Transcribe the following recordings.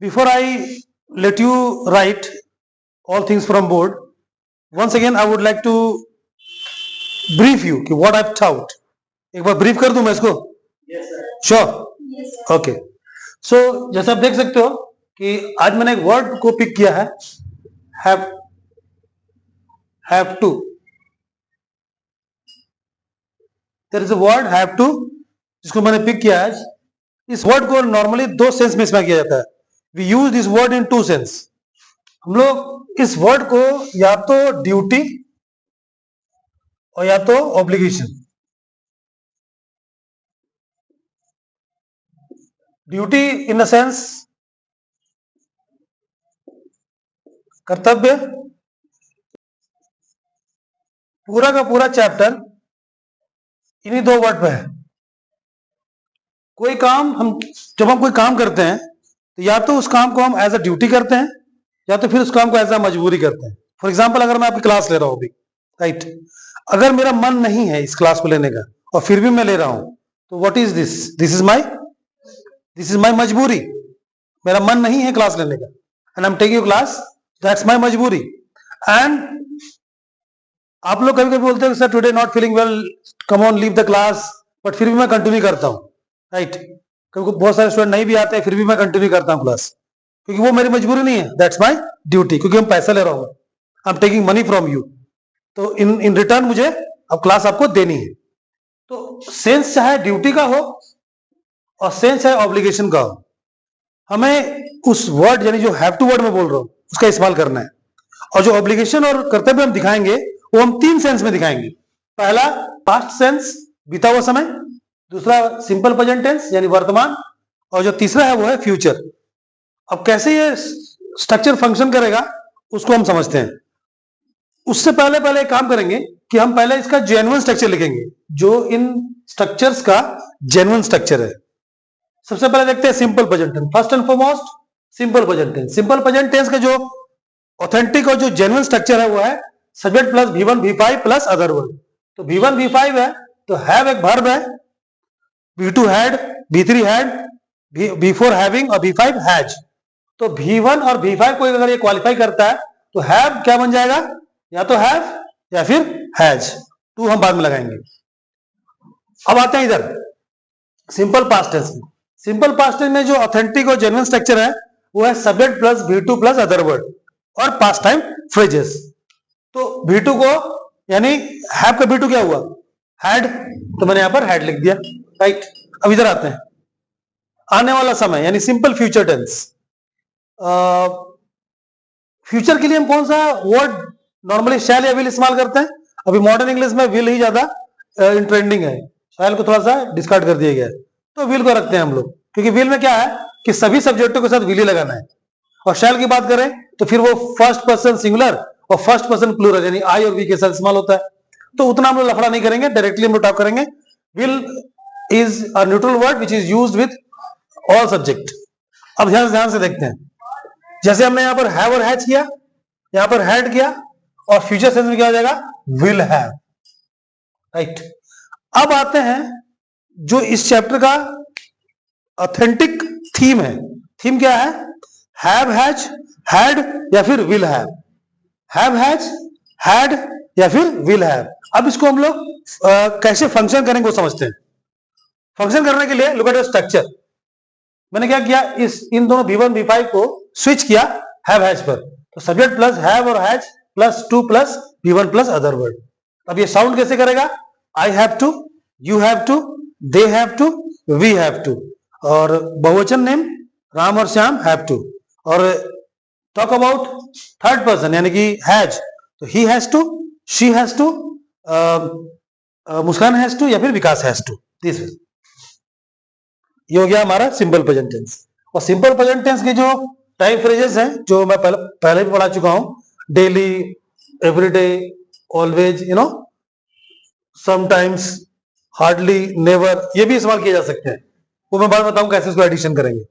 Before I let you write all things from board, once again I would like to brief you कि what I've taught. एक बार brief कर दूं मैं इसको? Yes sir. Sure. Yes sir. Okay. So जैसा आप देख सकते हो कि आज मैंने एक वर्ड को पिक किया है, have to. There is a word have to जिसको मैंने पिक किया है. इस वर्ड को नॉर्मली दो सेंस में इस्तेमाल किया जाता है. We use this word in two sense. हम लोग इस वर्ड को या तो ड्यूटी और या तो obligation. Duty in the sense कर्तव्य. पूरा का पूरा चैप्टर इन्हीं दो वर्ड पे है. कोई काम जब हम कोई काम करते हैं तो या तो उस काम को हम एज अ ड्यूटी करते हैं या तो फिर उस काम को एज अ मजबूरी करते हैं. फॉर एग्जाम्पल, अगर मैं आपकी क्लास ले रहा हूं अभी, राइट, अगर मेरा मन नहीं है इस क्लास को लेने का और फिर भी मैं ले रहा हूं, तो what is this? This is my मजबूरी. मेरा मन नहीं है क्लास लेने का and I am taking class, that's my मजबूरी. एंड आप लोग कभी कभी बोलते हैं sir today not feeling well, come on leave the class, but फिर भी मैं कंटिन्यू करता हूं, राइट. क्योंकि बहुत सारे स्टूडेंट नहीं भी आते हैं फिर भी मैं कंटिन्यू करता हूं क्लास, क्योंकि वो मेरी मजबूरी नहीं है, दैट्स माय ड्यूटी. क्योंकि हम पैसा ले रहा हूं, I am taking money from you, तो इन रिटर्न मुझे अब क्लास आपको देनी है. तो सेंस चाहे ड्यूटी का हो और सेंस चाहे ऑब्लिगेशन का हो, हमें उस वर्ड यानी जो हैव टू वर्ड में बोल रहा हूं उसका इस्तेमाल करना है. और जो ऑब्लिगेशन और कर्तव्य हम दिखाएंगे वो हम तीन सेंस में दिखाएंगे. पहला पास्ट सेंस, बीता हुआ समय. दूसरा सिंपल प्रेजेंट टेंस यानी वर्तमान. और जो तीसरा है वो है फ्यूचर. अब कैसे ये स्ट्रक्चर फंक्शन करेगा उसको हम समझते हैं. उससे पहले एक काम करेंगे कि हम पहले इसका जेन्युइन स्ट्रक्चर लिखेंगे, जो इन स्ट्रक्चर्स का जेन्युइन स्ट्रक्चर है. सबसे पहले देखते हैं simple present tense. First and foremost simple present tense. Simple present tense का जो ऑथेंटिक और जो जेन्युइन स्ट्रक्चर है वो है subject plus V1 V5 plus other word. तो V1 V5 है तो हैव एक वर्ब है, V2 had, V3 had, V4 having और V5 हैज. तो V1 और V5 को अगर ये क्वालिफाई करता है तो हैव क्या बन जाएगा? या तो हैव या फिर हैज. टू हम बाद में लगाएंगे. अब आते हैं इधर सिंपल पास्ट टेंस में. सिंपल पास्ट टेंस में जो ऑथेंटिक और जेन्युइन स्ट्रक्चर है वो है subject plus V2 plus other word और पास्ट टाइम फ्रेजेस. तो V2 को यानी हैव का V2 क्या हुआ? हैड. तो मैंने यहां पर हैड लिख दिया, राइट. अब इधर आते हैं आने वाला समय यानी सिंपल फ्यूचर टेंस. फ्यूचर के लिए हम कौन सा वर्ड नॉर्मली शैल या विल इस्तेमाल करते हैं? अभी मॉडर्न इंग्लिश में विल ही ज्यादा इन ट्रेंडिंग है, शैल को थोड़ा सा डिस्कार्ड कर दिया गया है. तो विल को रखते हैं हम लोग, क्योंकि विल में क्या है कि सभी सब्जेक्टों के साथ विल ही लगाना है. और शैल की बात करें तो फिर वो फर्स्ट पर्सन सिंगुलर और फर्स्ट पर्सन प्लूरल यानी आई और वी के साथ इस्तेमाल होता है. तो उतना हम लोग लफड़ा नहीं करेंगे, डायरेक्टली हम लोग टॉप करेंगे. Will is a neutral word which is used with all subject. अब ध्यान से देखते हैं. जैसे हमने यहां पर हैव और हैज किया, यहां पर हैड किया, और फ्यूचर सेंस में क्या हो जाएगा? Will have, right. अब आते हैं जो इस चैप्टर का ऑथेंटिक थीम है. थीम क्या है? हैव, हैज, हैड या फिर will have. Have, has, had या फिर विल हैव. अब इसको हम लोग कैसे फंक्शन करेंगे वो समझते हैं. फंक्शन करने के लिए लुक एट द स्ट्रक्चर. मैंने क्या किया, इन दोनों V1 V5 को स्विच किया हैव हैज पर. तो सब्जेक्ट प्लस हैव और has plus to plus V1 plus other word. अब ये साउंड कैसे करेगा? I have to, you have to, they have to, we have to. और बहुवचन नेम राम और श्याम हैव टू. और टॉक अबाउट थर्ड पर्सन यानी कि हैज, तो he has to, she has to, Muskan has to या फिर विकास हैज टू. दिस ये हो गया हमारा सिंपल प्रेजेंट टेंस. और सिंपल प्रेजेंट टेंस के जो टाइम फ्रेजेस हैं जो मैं पहले भी पढ़ा चुका हूं, daily, everyday, always, you know, sometimes, hardly, never, ये भी इस्तेमाल किए जा सकते हैं. वो मैं बाद में बताऊं कैसे इसको एडिशन करेंगे.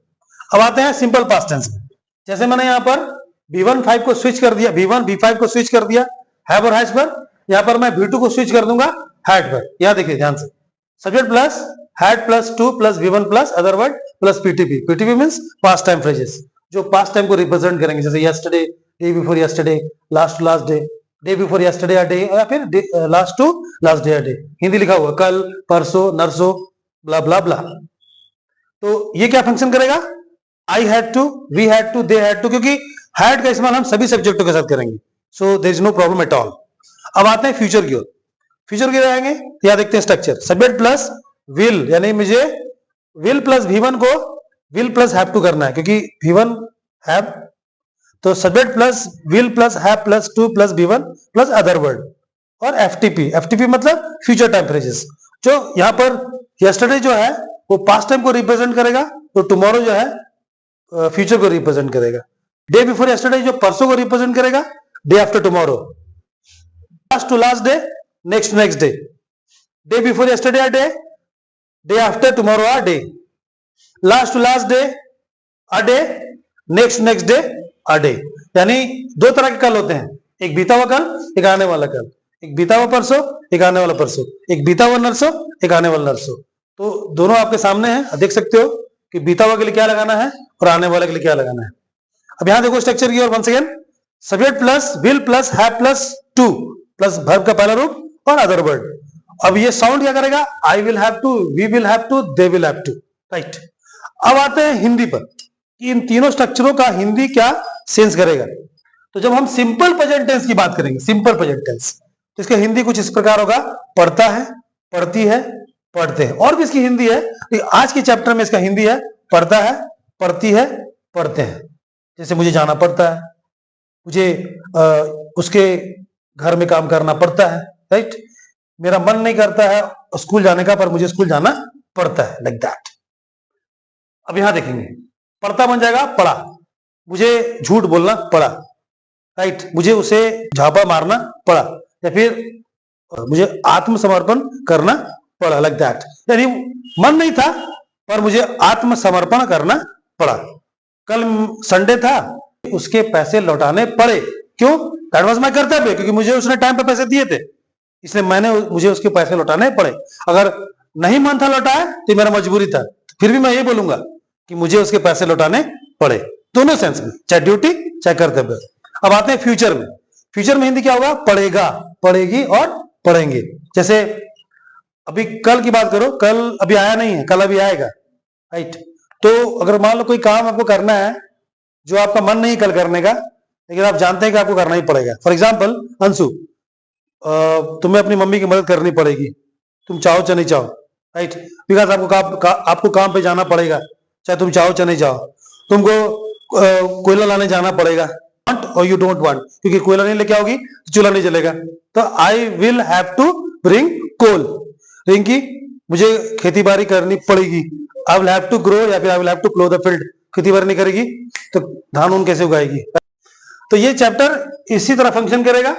अब आते हैं सिंपल पास्ट टेंस में. जैसे मैंने यहाँ पर V1 5 को स्विच कर दिया, V1 V5 को स्विच कर दिया हैव और हैज पर. यहां पर मैं V2 को स्विच कर दूंगा हैड पर. यहां देखिए ध्यान से, subject plus had plus to plus V1 plus other word plus PTP. PTP means past time phrases. जो पास्ट टाइम को रिप्रेजेंट करेंगे, जैसे yesterday, day before yesterday, last to last day, day before yesterday day, या फिर last to last day day. Hindi लिखा हुआ कल, परसों, नरसों, ब्ला ब्ला ब्ला। तो ये क्या फंक्शन करेगा? I had to, we had to, they had to, क्योंकि हैड का इस्तेमाल हम सभी सब्जेक्टों के साथ करेंगे, so there is no problem at all. अब आते हैं फ्यूचर की ओर। फ्यूचर की आएंगे, यहां देखते हैं स्ट्रक्चर, सब्जेक्ट प्लस विल, यानी मुझे विल प्लस V1 को विल प्लस हैव टू करना है, क्योंकि V1 हैव, तो subject plus will plus have plus to plus V1 plus other word, और FTP मतलब फ्यूचर टाइम फ्रेजेस। जो यहां पर यस्टरडे जो है वो पास्ट टाइम को रिप्रेजेंट करेगा, तो टुमारो जो है फ्यूचर को रिप्रेजेंट करेगा। डे बिफोर यस्टरडे जो परसों को रिप्रेजेंट करेगा, day after tomorrow. Last to last day, next to next day. Day before yesterday a day, day after tomorrow a day. Last to last day a day, next next day a day. यानी दो तरह के कल होते हैं, एक बीता हुआ कल, एक आने वाला कल। एक बीता हुआ परसों, एक आने वाला परसों। एक बीता हुआ नरसों, एक आने वाला नरसों। तो दोनों आपके सामने हैं, देख सकते हो कि बीता हुआ के लिए क्या लगाना है और आने वाले के लिए क्या लगाना है। अब यहां देखो स्ट्रक्चर की ओर once again, subject plus will plus have plus to plus verb का पहला रूप और अदर वर्ड। अब ये साउंड क्या करेगा? I will have to, we will have to, they will have to, right. अब आते हैं हिंदी पर कि इन तीनों स्ट्रक्चरों का हिंदी क्या सेंस करेगा। तो जब हम सिंपल प्रेजेंट टेंस की बात करेंगे, सिंपल प्रेजेंट टेंस, तो इसका हिंदी कुछ इस प्रकार होगा, पढ़ता है, पढ़ती है, पढ़ते हैं। और भी इसकी हिंदी है, तो आज के चैप्टर में इसका हिंदी है पढ़ता है, पढ़ती है, पढ़ते हैं। जैसे मुझे जाना पड़ता है, मुझे उसके घर में काम करना पड़ता है, राइट। मेरा मन नहीं करता है स्कूल जाने का, पर मुझे स्कूल जाना पड़ता है, लाइक दैट। अब यहां देखेंगे, पढ़ता बन जाएगा पढ़ा, मुझे झूठ बोलना पड़ा, राइट। मुझे उसे झापा मारना पड़ा, या फिर मुझे आत्मसमर्पण करना पड़ा, लाइक दैट। यानी मन नहीं था पर मुझे आत्मसमर्पण करना पड़ा। कल संडे था, उसके पैसे लौटाने पड़े। क्यों? दैट वाज माय कर्तव्य, क्योंकि मुझे उसने टाइम पे पैसे दिए थे, इसलिए मुझे उसके पैसे लौटाने पड़े। अगर नहीं मन था लौटाया तो मेरा मजबूरी था, फिर भी मैं ये बोलूंगा कि मुझे उसके पैसे लौटाने पड़े, दोनों सेंस में, चाहे ड्यूटी चाहे कर्तव्य। अब आते हैं फ्यूचर में। फ्यूचर में हिंदी क्या होगा? पढ़ेगा, पढ़ेगी और पढ़ेंगे। जैसे अभी कल की बात करो, कल अभी आया नहीं है, कल अभी आएगा, राइट। तो अगर मान लो कोई काम आपको करना है जो आपका मन नहीं कल करने का, लेकिन आप जानते हैं कि आपको करना ही पड़ेगा। फॉर एग्जाम्पल, अंशु, तुम्हें अपनी मम्मी की मदद करनी पड़ेगी, तुम चाहो चाहे नहीं चाहो, राइट। बिकॉज आपको काम पे जाना पड़ेगा, चाहे तुम चाहो चाहे नहीं चाहो। तुमको कोयला लाने जाना पड़ेगा, वांट और यू डोंट वांट, क्योंकि कोयला नहीं लेके आओगी तो चूल्हा नहीं जलेगा। तो I will have to bring coal. Rinki, मुझे खेती बाड़ी करनी पड़ेगी, I will have to grow, या फिर I will have to plough the field. खेती बाड़ी नहीं करेगी तो धान उन कैसे उगाएगी? तो ये चैप्टर इसी तरह फंक्शन करेगा।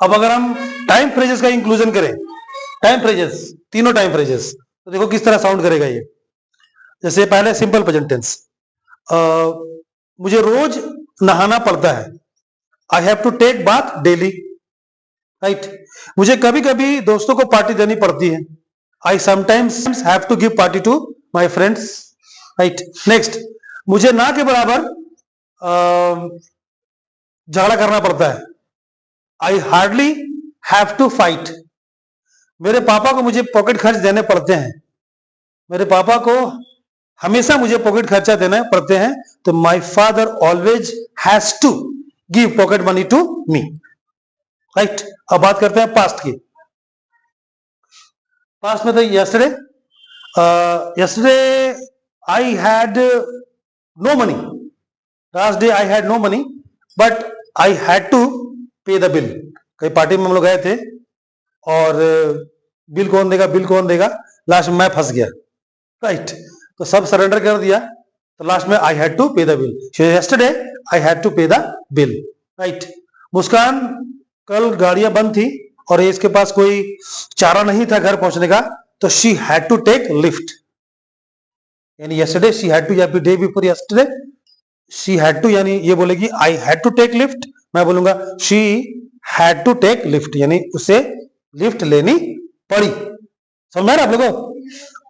अब अगर हम टाइम फ्रेजेस का इंक्लूजन करें, टाइम फ्रेजेस, तीनों टाइम फ्रेजेस, तो देखो किस तरह साउंड करेगा ये। जैसे पहले सिंपल प्रेजेंट टेंस, मुझे रोज नहाना पड़ता है, I have to take bath daily, right. मुझे कभी कभी दोस्तों को पार्टी देनी पड़ती है, I sometimes have to give party to my friends, right. Next, मुझे ना के बराबर झगड़ा करना पड़ता है, I hardly have to fight. मेरे पापा को मुझे पॉकेट खर्च देने पड़ते हैं, मेरे पापा को हमेशा मुझे पॉकेट खर्चा देने पड़ते हैं, तो my father always has to give pocket money to me, right. अब बात करते हैं पास्ट की। पास्ट में तो yesterday I had no money, last day I had no money but I had to pay the bill. कई party में हम लोग गए थे और बिल कौन देगा, बिल कौन देगा, लास्ट में मैं फंस गया, राइट। तो सब सरेंडर कर दिया, तो लास्ट में I had to pay the bill. Yesterday I had to pay the bill, right. Muskan, कल गाड़ियां बंद थी और इसके पास कोई चारा नहीं था घर पहुंचने का, तो she had to take lift. यानी यस्टरडे शी हैड टू, या फिर day before yesterday she had to, यानी ये बोलेगी I had to take lift, मैं बोलूंगा she had to take lift, यानी उसे लिफ्ट लेनी पड़ी। समझ में आ रहा आप लोगों?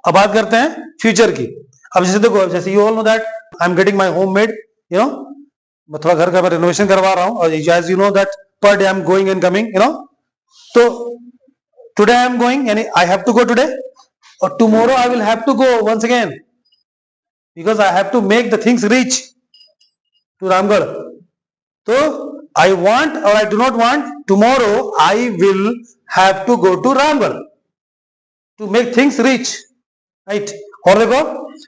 अब बात करते हैं फ्यूचर की। अब जैसे देखो, जैसे you all know that I am getting my home made you know, मैं थोड़ा घर का मैं रेनोवेशन करवा रहा हूँ, और as you know that per day I am going and coming, you know, तो टुडे आई एम गोइंग, यानी I have to go today, और tomorrow I will have to go once again, because I have to make the things reach to Ramgarh. So I want or I do not want, tomorrow I will have to go to Ramgarh to make things reach, right? और देखो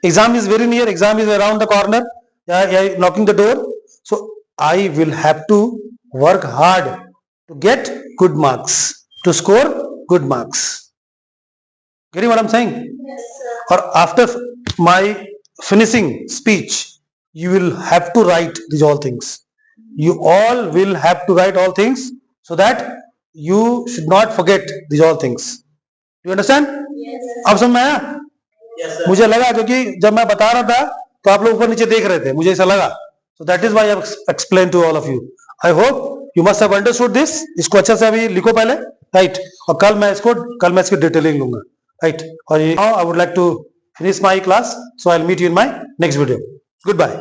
exam is very near, exam is around the corner, knocking the door, so I will have to work hard to get good marks, to score good marks. Getting what I'm saying? Yes, sir. Or after my finishing speech, you will have to write these all things. You all will have to write all things, so that you should not forget these all things. Do you understand? Yes, sir. अब समझ में आया? Yes, sir. मुझे लगा, क्योंकि जब मैं बता रहा था तो आप लोग ऊपर नीचे देख रहे थे, मुझे ऐसा लगा, so that is why I have explained to all of you. I hope you must have understood this. इसको अच्छे से अभी लिखो पहले, right? और कल मैं इसकी डिटेलिंग लूंगा, right? और now I would like to finish my class, so I'll meet you in my next video. Goodbye.